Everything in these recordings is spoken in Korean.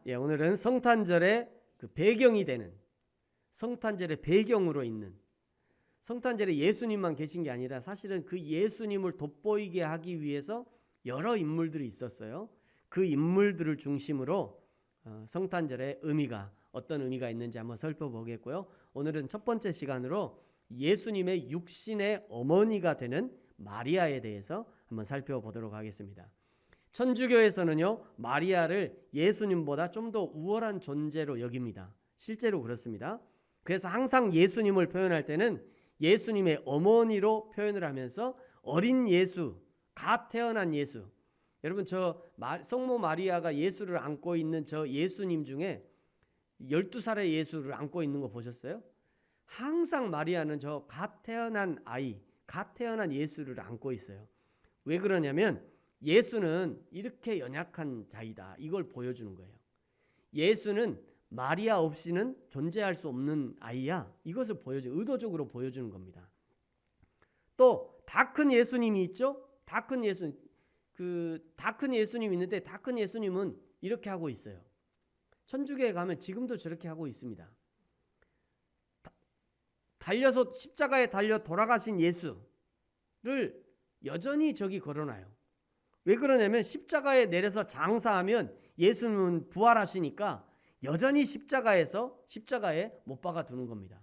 오늘은 성탄절의 그 배경이 되는, 성탄절의 배경으로 있는, 성탄절에 예수님만 계신 게 아니라 사실은 그 예수님을 돋보이게 하기 위해서 여러 인물들이 있었어요. 그 인물들을 중심으로 성탄절의 의미가, 어떤 의미가 있는지 한번 살펴보겠고요. 오늘은 첫 번째 시간으로 예수님의 육신의 어머니가 되는 마리아에 대해서 한번 살펴보도록 하겠습니다. 천주교에서는요, 마리아를 예수님보다 좀 더 우월한 존재로 여깁니다. 실제로 그렇습니다. 그래서 항상 예수님을 표현할 때는 예수님의 어머니로 표현을 하면서 어린 예수, 갓 태어난 예수. 여러분, 저 성모 마리아가 예수를 안고 있는 저 예수님 중에 12살의 예수를 안고 있는 거 보셨어요? 항상 마리아는 저 갓 태어난 아이, 갓 태어난 예수를 안고 있어요. 왜 그러냐면 예수는 이렇게 연약한 자이다, 이걸 보여주는 거예요. 예수는 마리아 없이는 존재할 수 없는 아이야, 이것을 의도적으로 보여주는 겁니다. 또 다 큰 예수님이 있죠. 다 큰 예수님이 있는데, 다 큰 예수님은 이렇게 하고 있어요. 천주교에 가면 지금도 저렇게 하고 있습니다. 달려서 십자가에 달려 돌아가신 예수를 여전히 저기 걸어놔요. 왜 그러냐면 십자가에 내려서 장사하면 예수님은 부활하시니까 여전히 십자가에 못 박아 두는 겁니다.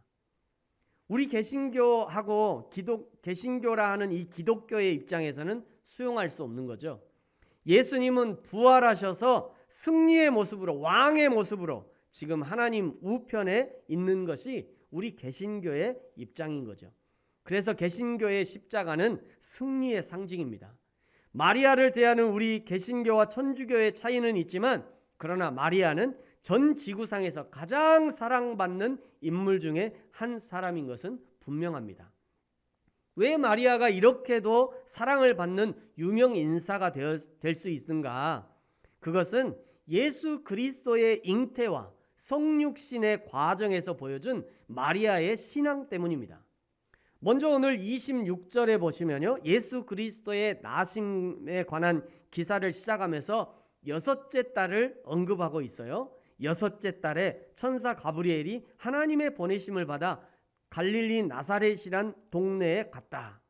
우리 개신교하고 개신교라 하는 이 기독교의 입장에서는 수용할 수 없는 거죠. 예수님은 부활하셔서 승리의 모습으로, 왕의 모습으로 지금 하나님 우편에 있는 것이 우리 개신교의 입장인 거죠. 그래서 개신교의 십자가는 승리의 상징입니다. 마리아를 대하는 우리 개신교와 천주교의 차이는 있지만, 그러나 마리아는 전 지구상에서 가장 사랑받는 인물 중에 한 사람인 것은 분명합니다. 왜 마리아가 이렇게도 사랑을 받는 유명 인사가 될 수 있는가? 그것은 예수 그리스도의 잉태와 성육신의 과정에서 보여준 마리아의 신앙 때문입니다. 먼저 오늘 26절에 보시면요, 예수 그리스도의 나심에 관한 기사를 시작하면서 여섯째 딸을 언급하고 있어요. 여섯째 딸에 천사 가브리엘이 하나님의 보내심을 받아 갈릴리 나사렛이란 동네에 갔다.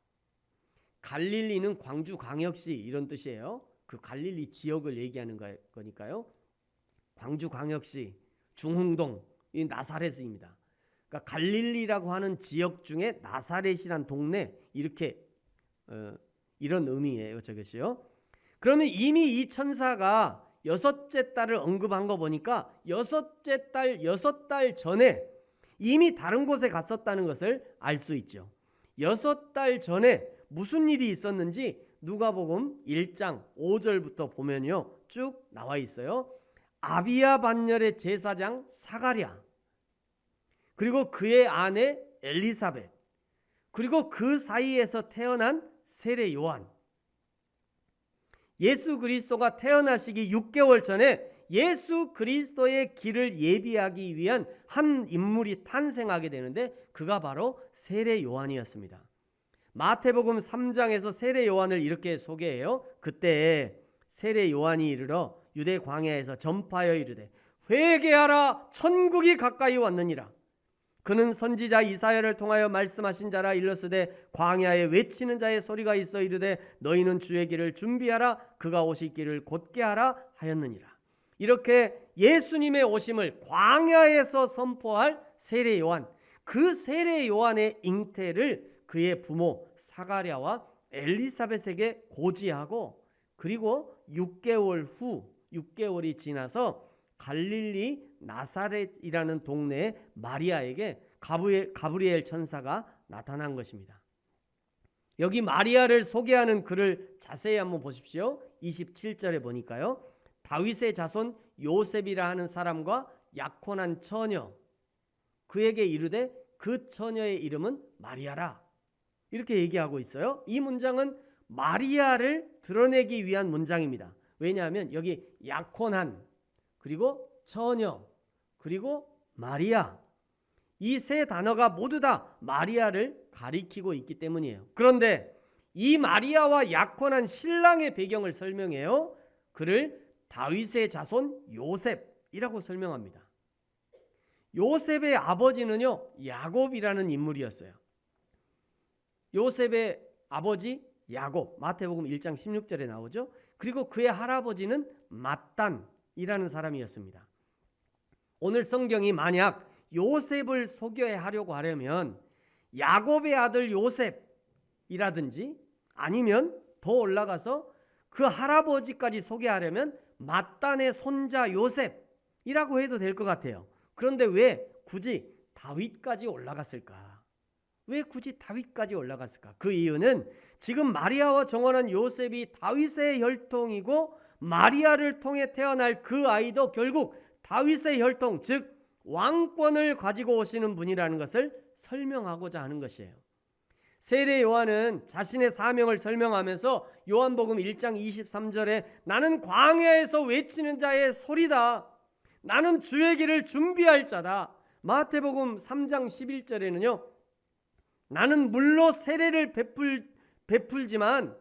갈릴리는 광주광역시 이런 뜻이에요. 그 갈릴리 지역을 얘기하는 거니까요. 광주광역시, 중흥동, 이 나사렛입니다. 그러니까 갈릴리라고 하는 지역 중에 나사렛이란 동네, 이렇게 이런 의미예요, 저것이요. 그러면 이미 이 천사가 여섯째 딸을 언급한 거 보니까 여섯 달 전에 이미 다른 곳에 갔었다는 것을 알 수 있죠. 6달 전에 무슨 일이 있었는지 누가복음 1장 5절부터 보면요, 쭉 나와 있어요. 아비야 반열의 제사장 사가랴, 그리고 그의 아내 엘리사벳, 그리고 그 사이에서 태어난 세례 요한. 예수 그리스도가 태어나시기 6개월 전에 예수 그리스도의 길을 예비하기 위한 한 인물이 탄생하게 되는데, 그가 바로 세례 요한이었습니다. 마태복음 3장에서 세례 요한을 이렇게 소개해요. 그때 세례 요한이 이르러 유대 광야에서 전파하여 이르되 회개하라, 천국이 가까이 왔느니라. 그는 선지자 이사야를 통하여 말씀하신 자라. 일렀으되 광야에 외치는 자의 소리가 있어 이르되 너희는 주의 길을 준비하라, 그가 오실 길을 곧게 하라 하였느니라. 이렇게 예수님의 오심을 광야에서 선포할 세례 요한, 그 세례 요한의 잉태를 그의 부모 사가랴와 엘리사벳에게 고지하고, 그리고 6개월이 지나서 갈릴리 나사렛이라는 동네의 마리아에게 가브리엘 천사가 나타난 것입니다. 여기 마리아를 소개하는 글을 자세히 한번 보십시오. 27절에 보니까요, 다윗의 자손 요셉이라 하는 사람과 약혼한 처녀, 그에게 이르되 그 처녀의 이름은 마리아라, 이렇게 얘기하고 있어요. 이 문장은 마리아를 드러내기 위한 문장입니다. 왜냐하면 여기 약혼한, 그리고 처녀, 그리고 마리아, 이 세 단어가 모두 다 마리아를 가리키고 있기 때문이에요. 그런데 이 마리아와 약혼한 신랑의 배경을 설명해요. 그를 다윗의 자손 요셉이라고 설명합니다. 요셉의 아버지는요, 야곱이라는 인물이었어요. 요셉의 아버지 야곱, 마태복음 1장 16절에 나오죠. 그리고 그의 할아버지는 맏단이라는 사람이었습니다. 오늘 성경이 만약 요셉을 소개하려고 하려면 야곱의 아들 요셉이라든지 아니면 더 올라가서 그 할아버지까지 소개하려면 맏단의 손자 요셉이라고 해도 될 것 같아요. 그런데 왜 굳이 다윗까지 올라갔을까? 왜 굳이 다윗까지 올라갔을까? 그 이유는 지금 마리아와 정혼한 요셉이 다윗의 혈통이고 마리아를 통해 태어날 그 아이도 결국 다윗의 혈통, 즉 왕권을 가지고 오시는 분이라는 것을 설명하고자 하는 것이에요. 세례 요한은 자신의 사명을 설명하면서 요한복음 1장 23절에 나는 광야에서 외치는 자의 소리다. 나는 주의 길을 준비할 자다. 마태복음 3장 11절에는요. 나는 물로 세례를 베풀지만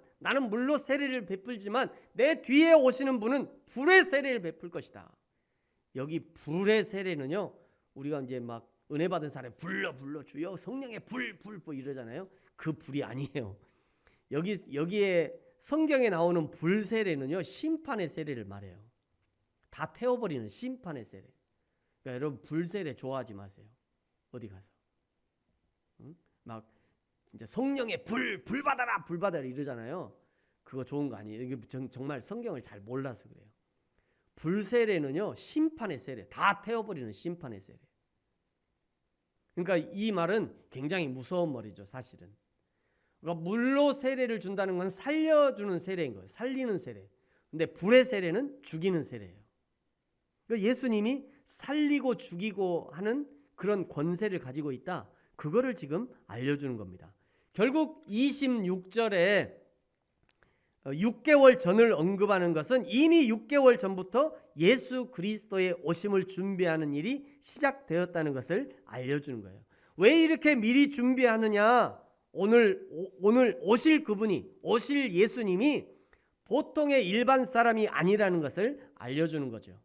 내 뒤에 오시는 분은 불의 세례를 베풀 것이다. 여기 불의 세례는요. 우리가 이제 막 은혜 받은 사람이 불러 주여 성령의 불 이러잖아요. 그 불이 아니에요. 여기에 성경에 나오는 불 세례는요. 심판의 세례를 말해요. 다 태워버리는 심판의 세례. 그러니까 여러분 불 세례 좋아하지 마세요. 어디 가서 막 이제 성령의 불 받아라 이러잖아요. 그거 좋은 거 아니에요. 이게 정말 성경을 잘 몰라서 그래요. 불 세례는요. 심판의 세례. 다 태워버리는 심판의 세례. 그러니까 이 말은 굉장히 무서운 말이죠. 사실은. 그러니까 물로 세례를 준다는 건 살려주는 세례인 거예요. 살리는 세례. 근데 불의 세례는 죽이는 세례예요. 그러니까 예수님이 살리고 죽이고 하는 그런 권세를 가지고 있다. 그거를 지금 알려주는 겁니다. 결국 26절에 6개월 전을 언급하는 것은 이미 6개월 전부터 예수 그리스도의 오심을 준비하는 일이 시작되었다는 것을 알려주는 거예요. 왜 이렇게 미리 준비하느냐? 오늘 오실 예수님이 보통의 일반 사람이 아니라는 것을 알려주는 거죠.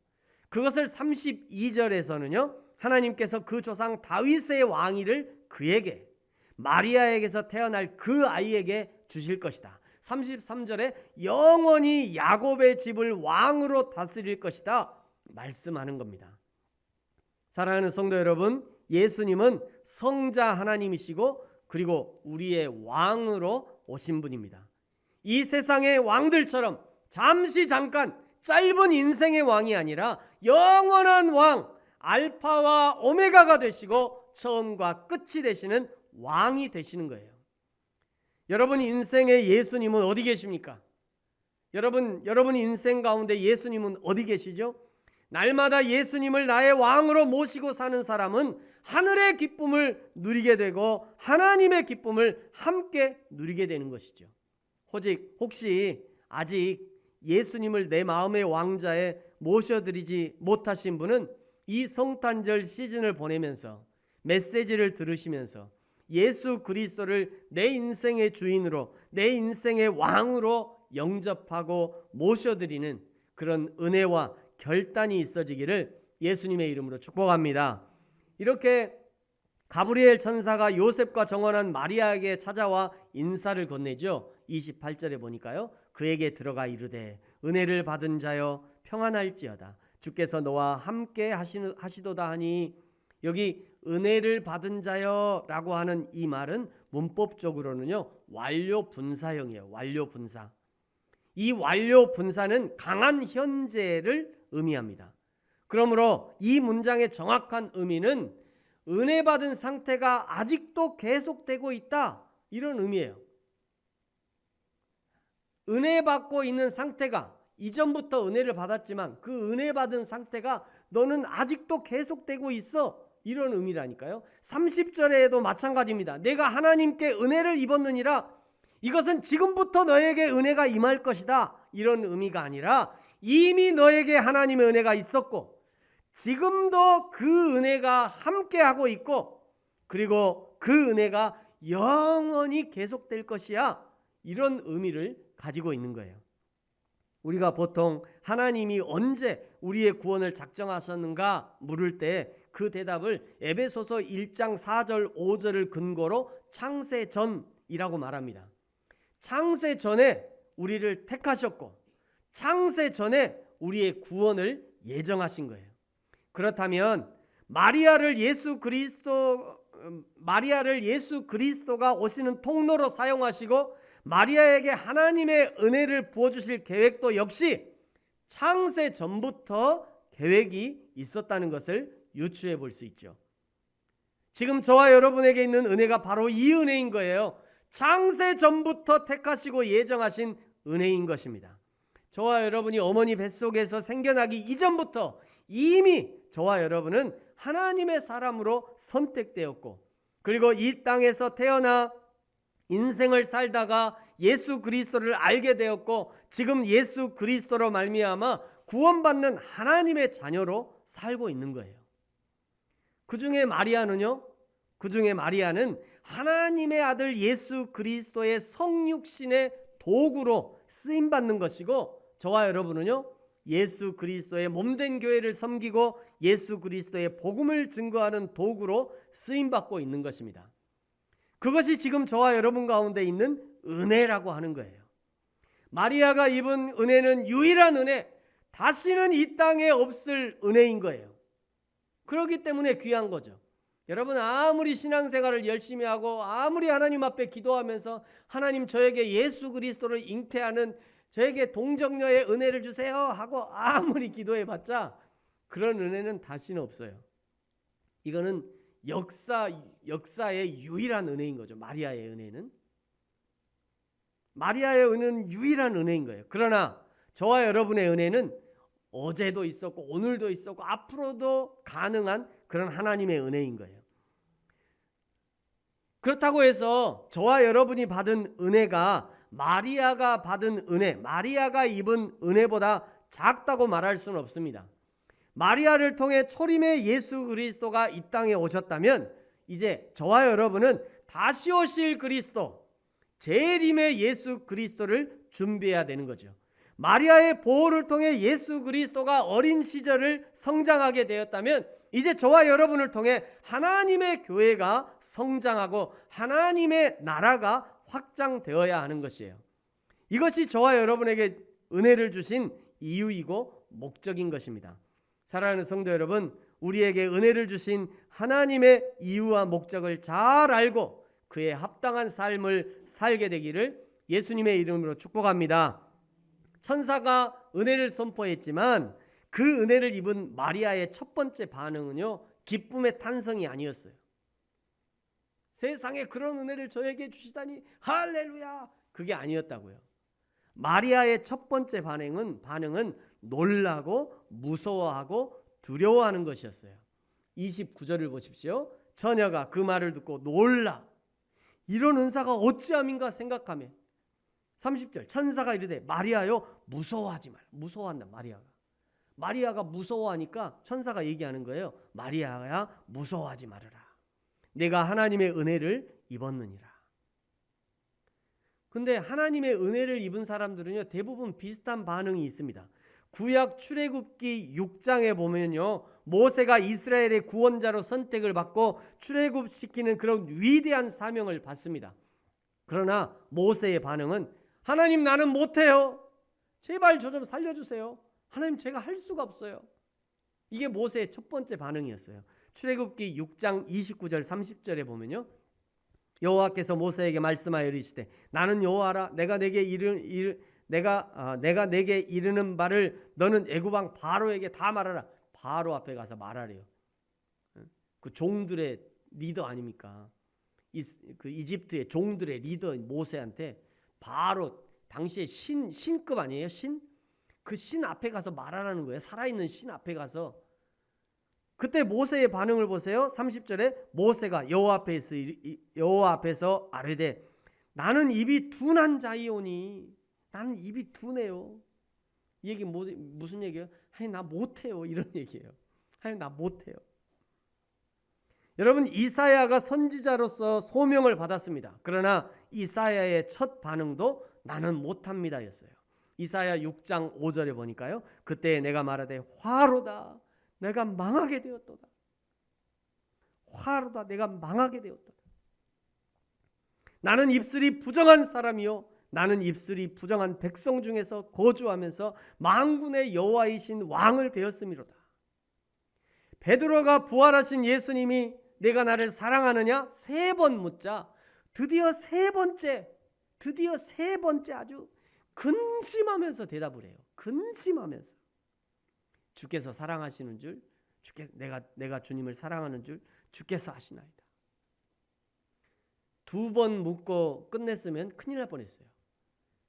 그것을 32절에서는요. 하나님께서 그 조상 다윗의 왕위를 그에게 마리아에게서 태어날 그 아이에게 주실 것이다. 33절에 영원히 야곱의 집을 왕으로 다스릴 것이다 말씀하는 겁니다. 사랑하는 성도 여러분, 예수님은 성자 하나님이시고 그리고 우리의 왕으로 오신 분입니다. 이 세상의 왕들처럼 잠깐 짧은 인생의 왕이 아니라 영원한 왕, 알파와 오메가가 되시고 처음과 끝이 되시는 왕이 되시는 거예요. 여러분 인생의 예수님은 어디 계십니까? 여러분 인생 가운데 예수님은 어디 계시죠? 날마다 예수님을 나의 왕으로 모시고 사는 사람은 하늘의 기쁨을 누리게 되고 하나님의 기쁨을 함께 누리게 되는 것이죠. 혹시 아직 예수님을 내 마음의 왕자에 모셔드리지 못하신 분은 이 성탄절 시즌을 보내면서 메시지를 들으시면서 예수 그리스도를 내 인생의 주인으로 내 인생의 왕으로 영접하고 모셔드리는 그런 은혜와 결단이 있어지기를 예수님의 이름으로 축복합니다. 이렇게 가브리엘 천사가 요셉과 정혼한 마리아에게 찾아와 인사를 건네죠. 28절에 보니까요. 그에게 들어가 이르되 은혜를 받은 자여 평안할지어다. 주께서 너와 함께 하시도다 하니, 여기 은혜를 받은 자여라고 하는 이 말은 문법적으로는요. 완료 분사형이에요. 완료 분사. 이 완료 분사는 강한 현재를 의미합니다. 그러므로 이 문장의 정확한 의미는 은혜 받은 상태가 아직도 계속되고 있다, 이런 의미예요. 은혜 받고 있는 상태가, 이전부터 은혜를 받았지만 그 은혜 받은 상태가 너는 아직도 계속되고 있어, 이런 의미라니까요. 30절에도 마찬가지입니다. 내가 하나님께 은혜를 입었느니라, 이것은 지금부터 너에게 은혜가 임할 것이다, 이런 의미가 아니라 이미 너에게 하나님의 은혜가 있었고 지금도 그 은혜가 함께하고 있고 그리고 그 은혜가 영원히 계속될 것이야, 이런 의미를 가지고 있는 거예요. 우리가 보통 하나님이 언제 우리의 구원을 작정하셨는가 물을 때 그 대답을 에베소서 1장 4절 5절을 근거로 창세 전이라고 말합니다. 창세 전에 우리를 택하셨고 창세 전에 우리의 구원을 예정하신 거예요. 그렇다면 마리아를 예수 그리스도가 오시는 통로로 사용하시고 마리아에게 하나님의 은혜를 부어주실 계획도 역시 창세 전부터 계획이 있었다는 것을 유추해 볼 수 있죠. 지금 저와 여러분에게 있는 은혜가 바로 이 은혜인 거예요. 창세 전부터 택하시고 예정하신 은혜인 것입니다. 저와 여러분이 어머니 뱃속에서 생겨나기 이전부터 이미 저와 여러분은 하나님의 사람으로 선택되었고, 그리고 이 땅에서 태어나 인생을 살다가 예수 그리스도를 알게 되었고, 지금 예수 그리스도로 말미암아 구원받는 하나님의 자녀로 살고 있는 거예요. 그중에 마리아는 하나님의 아들 예수 그리스도의 성육신의 도구로 쓰임받는 것이고, 저와 여러분은요 예수 그리스도의 몸된 교회를 섬기고 예수 그리스도의 복음을 증거하는 도구로 쓰임받고 있는 것입니다. 그것이 지금 저와 여러분 가운데 있는 은혜라고 하는 거예요. 마리아가 입은 은혜는 유일한 은혜, 다시는 이 땅에 없을 은혜인 거예요. 그렇기 때문에 귀한 거죠. 여러분, 아무리 신앙생활을 열심히 하고 아무리 하나님 앞에 기도하면서 하나님 저에게 예수 그리스도를 잉태하는 저에게 동정녀의 은혜를 주세요 하고 아무리 기도해봤자 그런 은혜는 다시는 없어요. 이거는 역사의 유일한 은혜인 거죠. 마리아의 은혜는 유일한 은혜인 거예요. 그러나 저와 여러분의 은혜는 어제도 있었고 오늘도 있었고 앞으로도 가능한 그런 하나님의 은혜인 거예요. 그렇다고 해서 저와 여러분이 받은 은혜가 마리아가 받은 은혜, 마리아가 입은 은혜보다 작다고 말할 수는 없습니다. 마리아를 통해 초림의 예수 그리스도가 이 땅에 오셨다면 이제 저와 여러분은 다시 오실 그리스도, 재림의 예수 그리스도를 준비해야 되는 거죠. 마리아의 보호를 통해 예수 그리스도가 어린 시절을 성장하게 되었다면 이제 저와 여러분을 통해 하나님의 교회가 성장하고 하나님의 나라가 확장되어야 하는 것이에요. 이것이 저와 여러분에게 은혜를 주신 이유이고 목적인 것입니다. 사랑하는 성도 여러분, 우리에게 은혜를 주신 하나님의 이유와 목적을 잘 알고 그에 합당한 삶을 살게 되기를 예수님의 이름으로 축복합니다. 천사가 은혜를 선포했지만 그 은혜를 입은 마리아의 첫 번째 반응은요, 기쁨의 탄성이 아니었어요. 세상에 그런 은혜를 저에게 주시다니 할렐루야, 그게 아니었다고요. 마리아의 첫 번째 반응은 놀라고 무서워하고 두려워하는 것이었어요. 29절을 보십시오. 처녀가 그 말을 듣고 놀라 이런 은사가 어찌함인가 생각하며 30절 천사가 이르되 마리아여 무서워하지 말라. 무서워한다. 마리아가 무서워하니까 천사가 얘기하는 거예요. 마리아야 무서워하지 말아라. 내가 하나님의 은혜를 입었느니라. 근데 하나님의 은혜를 입은 사람들은요 대부분 비슷한 반응이 있습니다. 구약 출애굽기 6장에 보면요 모세가 이스라엘의 구원자로 선택을 받고 출애굽시키는 그런 위대한 사명을 받습니다. 그러나 모세의 반응은 하나님 나는 못해요. 제발 저 좀 살려주세요. 하나님 제가 할 수가 없어요. 이게 모세의 첫 번째 반응이었어요. 출애굽기 6장 29절 30절에 보면요 여호와께서 모세에게 말씀하여 이르시되 나는 여호와라 내가 내게 이르는 바를 너는 애굽 왕 바로에게 다 말하라. 바로 앞에 가서 말하래요. 그 종들의 리더 아닙니까? 그 이집트의 종들의 리더 모세한테 바로 당시에 신급 아니에요? 그 신 앞에 가서 말하라는 거예요. 살아있는 신 앞에 가서. 그때 모세의 반응을 보세요. 30절에 모세가 여호와 앞에서 아뢰되 나는 입이 둔한 자이오니. 나는 입이 둔해요. 이 얘기 무슨 얘기예요? 하나님 나 못해요. 이런 얘기예요. 하나님 나 못해요. 여러분, 이사야가 선지자로서 소명을 받았습니다. 그러나 이사야의 첫 반응도 나는 못합니다 였어요. 이사야 6장 5절에 보니까요, 그때 내가 말하되 화로다 내가 망하게 되었도다. 화로다 내가 망하게 되었도다. 나는 입술이 부정한 사람이요 나는 입술이 부정한 백성 중에서 거주하면서 만군의 여호와이신 왕을 배웠음이로다. 베드로가 부활하신 예수님이 내가 나를 사랑하느냐 3번 묻자 드디어 세 번째 아주 근심하면서 대답을 해요. 근심하면서 주께서 사랑하시는 줄, 내가 주님을 사랑하는 줄 주께서 아시나이다. 2번 묻고 끝냈으면 큰일 날 뻔했어요.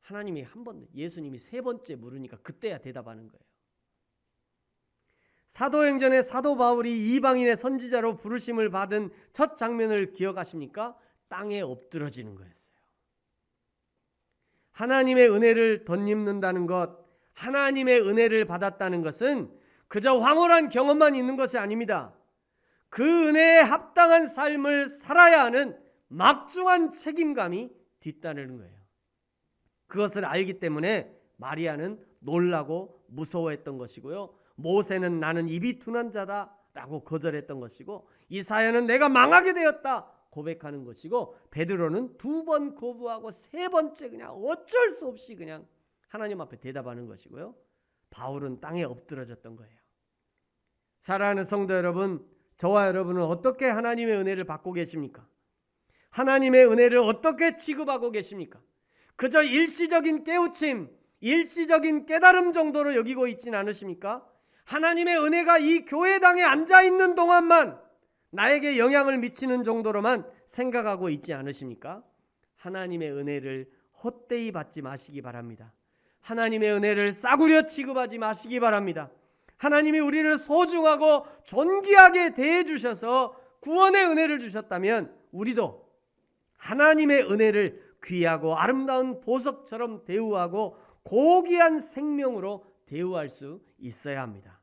하나님이 한 번, 예수님이 3번째 물으니까 그때야 대답하는 거예요. 사도행전에 사도 바울이 이방인의 선지자로 부르심을 받은 첫 장면을 기억하십니까? 땅에 엎드러지는 거였어요. 하나님의 은혜를 덧입는다는 것, 하나님의 은혜를 받았다는 것은 그저 황홀한 경험만 있는 것이 아닙니다. 그 은혜에 합당한 삶을 살아야 하는 막중한 책임감이 뒤따르는 거예요. 그것을 알기 때문에 마리아는 놀라고 무서워했던 것이고요, 모세는 나는 입이 둔한 자다 라고 거절했던 것이고, 이사야는 내가 망하게 되었다 고백하는 것이고, 베드로는 2번 거부하고 3번째 그냥 어쩔 수 없이 그냥 하나님 앞에 대답하는 것이고요, 바울은 땅에 엎드러졌던 거예요. 사랑하는 성도 여러분, 저와 여러분은 어떻게 하나님의 은혜를 받고 계십니까? 하나님의 은혜를 어떻게 취급하고 계십니까? 그저 일시적인 깨우침, 일시적인 깨달음 정도로 여기고 있지는 않으십니까? 하나님의 은혜가 이 교회당에 앉아있는 동안만 나에게 영향을 미치는 정도로만 생각하고 있지 않으십니까? 하나님의 은혜를 헛되이 받지 마시기 바랍니다. 하나님의 은혜를 싸구려 취급하지 마시기 바랍니다. 하나님이 우리를 소중하고 존귀하게 대해주셔서 구원의 은혜를 주셨다면 우리도 하나님의 은혜를 귀하고 아름다운 보석처럼 대우하고 고귀한 생명으로 대우할 수 있어야 합니다.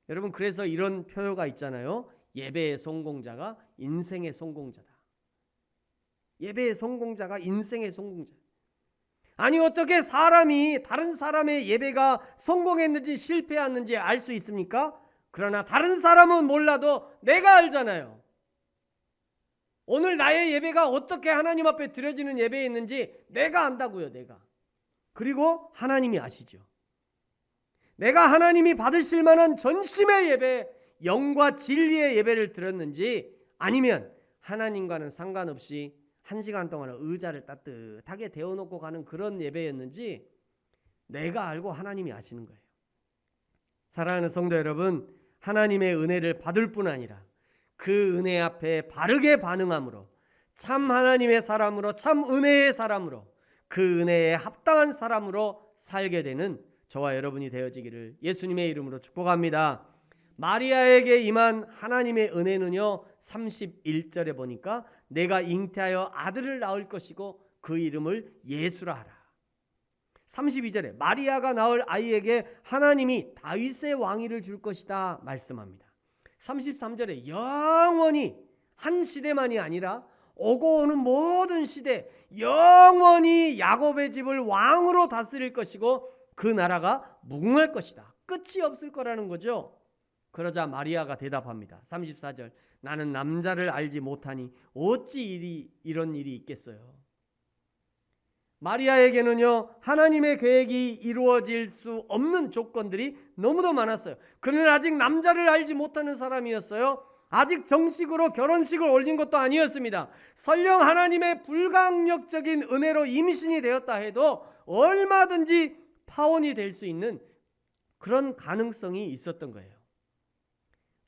여러분, 그래서 이런 표어가 있잖아요. 예배의 성공자가 인생의 성공자다. 예배의 성공자가 인생의 성공자. 아니, 어떻게 사람이 다른 사람의 예배가 성공했는지 실패했는지 알 수 있습니까? 그러나 다른 사람은 몰라도 내가 알잖아요. 오늘 나의 예배가 어떻게 하나님 앞에 드려지는 예배였는지 내가 안다고요. 내가. 그리고 하나님이 아시죠. 내가 하나님이 받으실 만한 전심의 예배, 영과 진리의 예배를 드렸는지, 아니면 하나님과는 상관없이 1시간 동안 의자를 따뜻하게 데워놓고 가는 그런 예배였는지 내가 알고 하나님이 아시는 거예요. 사랑하는 성도 여러분, 하나님의 은혜를 받을 뿐 아니라 그 은혜 앞에 바르게 반응함으로 참 하나님의 사람으로, 참 은혜의 사람으로, 그 은혜에 합당한 사람으로 살게 되는 저와 여러분이 되어지기를 예수님의 이름으로 축복합니다. 마리아에게 임한 하나님의 은혜는요, 31절에 보니까 내가 잉태하여 아들을 낳을 것이고 그 이름을 예수라 하라. 32절에 마리아가 낳을 아이에게 하나님이 다윗의 왕위를 줄 것이다 말씀합니다. 33절에 영원히, 한 시대만이 아니라 오고 오는 모든 시대 영원히 야곱의 집을 왕으로 다스릴 것이고 그 나라가 무궁할 것이다. 끝이 없을 거라는 거죠. 그러자 마리아가 대답합니다. 34절, 나는 남자를 알지 못하니 어찌 이런 일이 있겠어요. 마리아에게는요, 하나님의 계획이 이루어질 수 없는 조건들이 너무도 많았어요. 그는 아직 남자를 알지 못하는 사람이었어요. 아직 정식으로 결혼식을 올린 것도 아니었습니다. 설령 하나님의 불강력적인 은혜로 임신이 되었다 해도 얼마든지 파혼이 될 수 있는 그런 가능성이 있었던 거예요.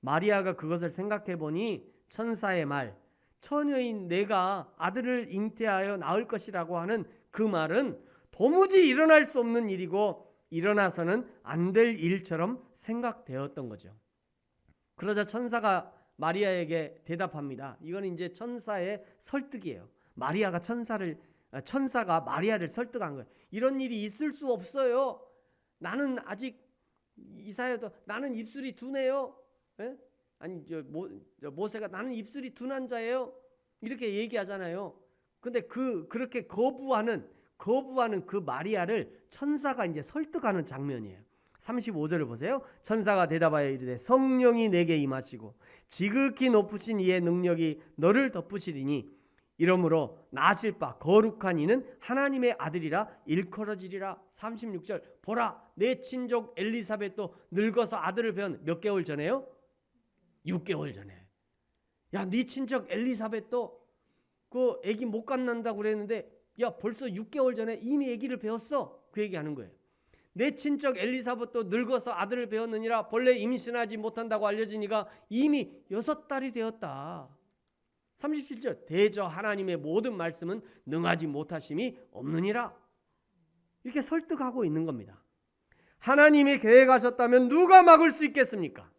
마리아가 그것을 생각해 보니 천사의 말, 처녀인 내가 아들을 잉태하여 낳을 것이라고 하는 그 말은 도무지 일어날 수 없는 일이고 일어나서는 안 될 일처럼 생각되었던 거죠. 그러자 천사가 마리아에게 대답합니다. 이건 이제 천사의 설득이에요. 천사가 마리아를 설득한 거예요. 이런 일이 있을 수 없어요. 나는 아직, 이사야도 나는 입술이 둔해요. 예? 아니 모세가 나는 입술이 둔한 자예요. 이렇게 얘기하잖아요. 근데 그렇게 거부하는 그 마리아를 천사가 이제 설득하는 장면이에요. 35절을 보세요. 천사가 대답하여 이르되 성령이 내게 임하시고 지극히 높으신 이의 능력이 너를 덮으시리니 이러므로 나실 바 거룩한 이는 하나님의 아들이라 일컬어지리라. 36절 보라 내 친족 엘리사벳도 늙어서 아들을 배운 몇 개월 전에요? 6개월 전에. 야, 네 친척 엘리사벳도 그 아기 못 갖는다고 그랬는데 야 벌써 6개월 전에 이미 아기를 배웠어. 그 얘기하는 거예요. 내 친척 엘리사벳도 늙어서 아들을 배웠느니라 본래 임신하지 못한다고 알려지니까 이미 6달이 되었다. 37절 대저 하나님의 모든 말씀은 능하지 못하심이 없느니라. 이렇게 설득하고 있는 겁니다. 하나님이 계획하셨다면 누가 막을 수 있겠습니까?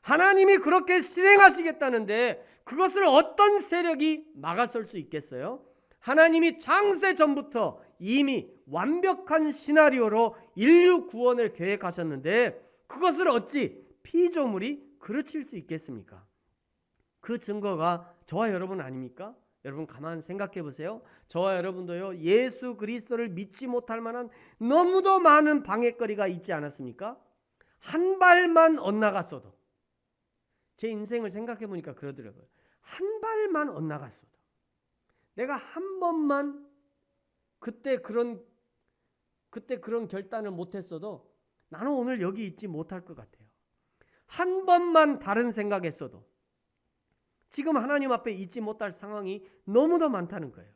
하나님이 그렇게 실행하시겠다는데 그것을 어떤 세력이 막아설 수 있겠어요? 하나님이 창세 전부터 이미 완벽한 시나리오로 인류 구원을 계획하셨는데 그것을 어찌 피조물이 그르칠 수 있겠습니까? 그 증거가 저와 여러분 아닙니까? 여러분 가만 생각해 보세요. 저와 여러분도요 예수 그리스도를 믿지 못할 만한 너무도 많은 방해거리가 있지 않았습니까? 한 발만 엇나갔어도, 제 인생을 생각해 보니까 그러더라고요. 한 발만 엇나갔어도, 내가 한 번만 그때 그런 결단을 못했어도 나는 오늘 여기 있지 못할 것 같아요. 한 번만 다른 생각했어도 지금 하나님 앞에 있지 못할 상황이 너무도 많다는 거예요.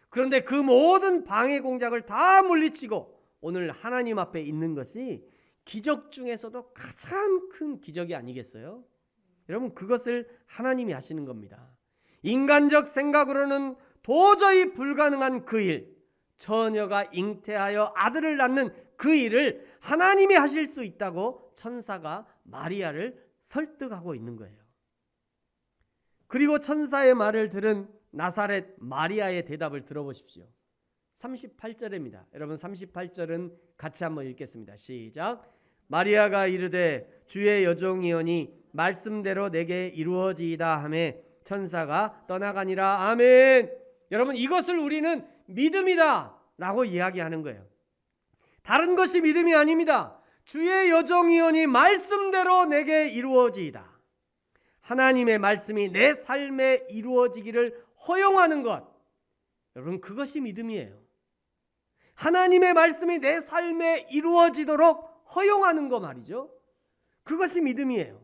그런데 그 모든 방해 공작을 다 물리치고 오늘 하나님 앞에 있는 것이 기적 중에서도 가장 큰 기적이 아니겠어요? 여러분 그것을 하나님이 하시는 겁니다. 인간적 생각으로는 도저히 불가능한 그 일, 처녀가 잉태하여 아들을 낳는 그 일을 하나님이 하실 수 있다고 천사가 마리아를 설득하고 있는 거예요. 그리고 천사의 말을 들은 나사렛 마리아의 대답을 들어보십시오. 38절입니다. 여러분 38절은 같이 한번 읽겠습니다. 시작. 마리아가 이르되 주의 여종이오니 말씀대로 내게 이루어지이다 하매 천사가 떠나가니라. 아멘. 여러분 이것을 우리는 믿음이다 라고 이야기하는 거예요. 다른 것이 믿음이 아닙니다. 주의 여종이오니 말씀대로 내게 이루어지이다. 하나님의 말씀이 내 삶에 이루어지기를 허용하는 것, 여러분 그것이 믿음이에요. 하나님의 말씀이 내 삶에 이루어지도록 허용하는 거 말이죠. 그것이 믿음이에요.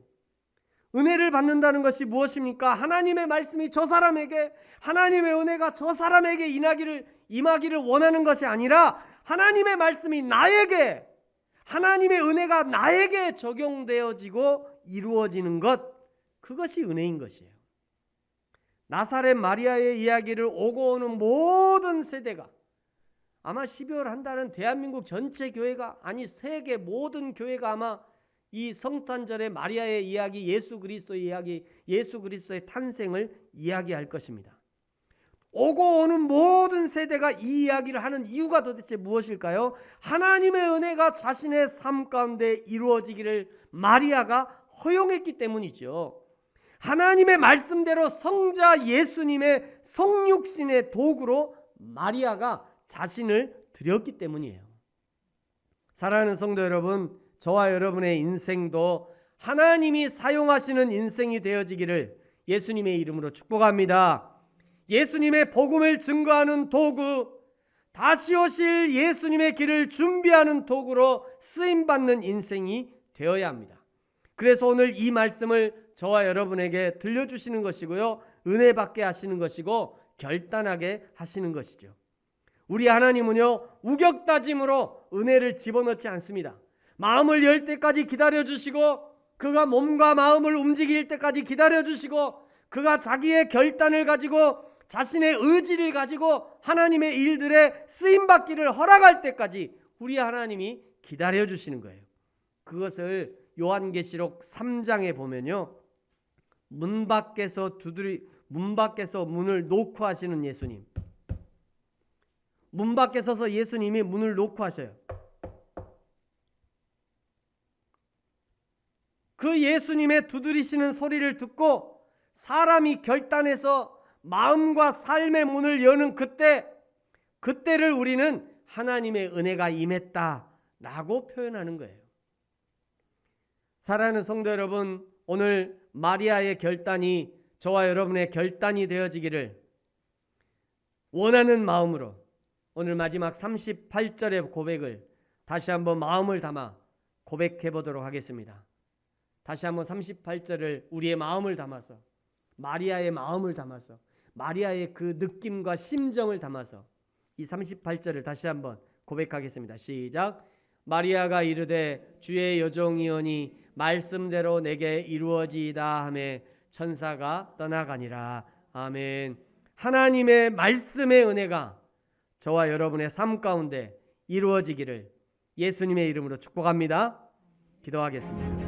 은혜를 받는다는 것이 무엇입니까? 하나님의 말씀이 저 사람에게, 하나님의 은혜가 저 사람에게 임하기를 원하는 것이 아니라 하나님의 말씀이 나에게, 하나님의 은혜가 나에게 적용되어지고 이루어지는 것, 그것이 은혜인 것이에요. 나사렛 마리아의 이야기를 오고 오는 모든 세대가 아마 12월 한 달은 대한민국 전체 교회가, 아니 세계 모든 교회가 아마 이 성탄절의 마리아의 이야기, 예수 그리스도의 이야기, 예수 그리스도의 탄생을 이야기할 것입니다. 오고 오는 모든 세대가 이 이야기를 하는 이유가 도대체 무엇일까요? 하나님의 은혜가 자신의 삶 가운데 이루어지기를 마리아가 허용했기 때문이죠. 하나님의 말씀대로 성자 예수님의 성육신의 도구로 마리아가 자신을 드렸기 때문이에요. 사랑하는 성도 여러분, 저와 여러분의 인생도 하나님이 사용하시는 인생이 되어지기를 예수님의 이름으로 축복합니다. 예수님의 복음을 증거하는 도구, 다시 오실 예수님의 길을 준비하는 도구로 쓰임받는 인생이 되어야 합니다. 그래서 오늘 이 말씀을 저와 여러분에게 들려주시는 것이고요, 은혜 받게 하시는 것이고 결단하게 하시는 것이죠. 우리 하나님은요 우격다짐으로 은혜를 집어넣지 않습니다. 마음을 열 때까지 기다려주시고, 그가 몸과 마음을 움직일 때까지 기다려주시고, 그가 자기의 결단을 가지고 자신의 의지를 가지고 하나님의 일들에 쓰임받기를 허락할 때까지 우리 하나님이 기다려주시는 거예요. 그것을 요한계시록 3장에 보면요, 문 밖에서 문을 놓고 하시는 예수님, 문 밖에 서서 예수님이 문을 놓고 하셔요. 그 예수님의 두드리시는 소리를 듣고 사람이 결단해서 마음과 삶의 문을 여는 그때를 우리는 하나님의 은혜가 임했다라고 표현하는 거예요. 사랑하는 성도 여러분, 오늘 마리아의 결단이 저와 여러분의 결단이 되어지기를 원하는 마음으로 오늘 마지막 38절의 고백을 다시 한번 마음을 담아 고백해 보도록 하겠습니다. 다시 한번 38절을 우리의 마음을 담아서, 마리아의 마음을 담아서, 마리아의 그 느낌과 심정을 담아서 이 38절을 다시 한번 고백하겠습니다. 시작. 마리아가 이르되 주의 여종이오니 말씀대로 내게 이루어지이다 하매 천사가 떠나가니라. 아멘. 하나님의 말씀의 은혜가 저와 여러분의 삶 가운데 이루어지기를 예수님의 이름으로 축복합니다. 기도하겠습니다.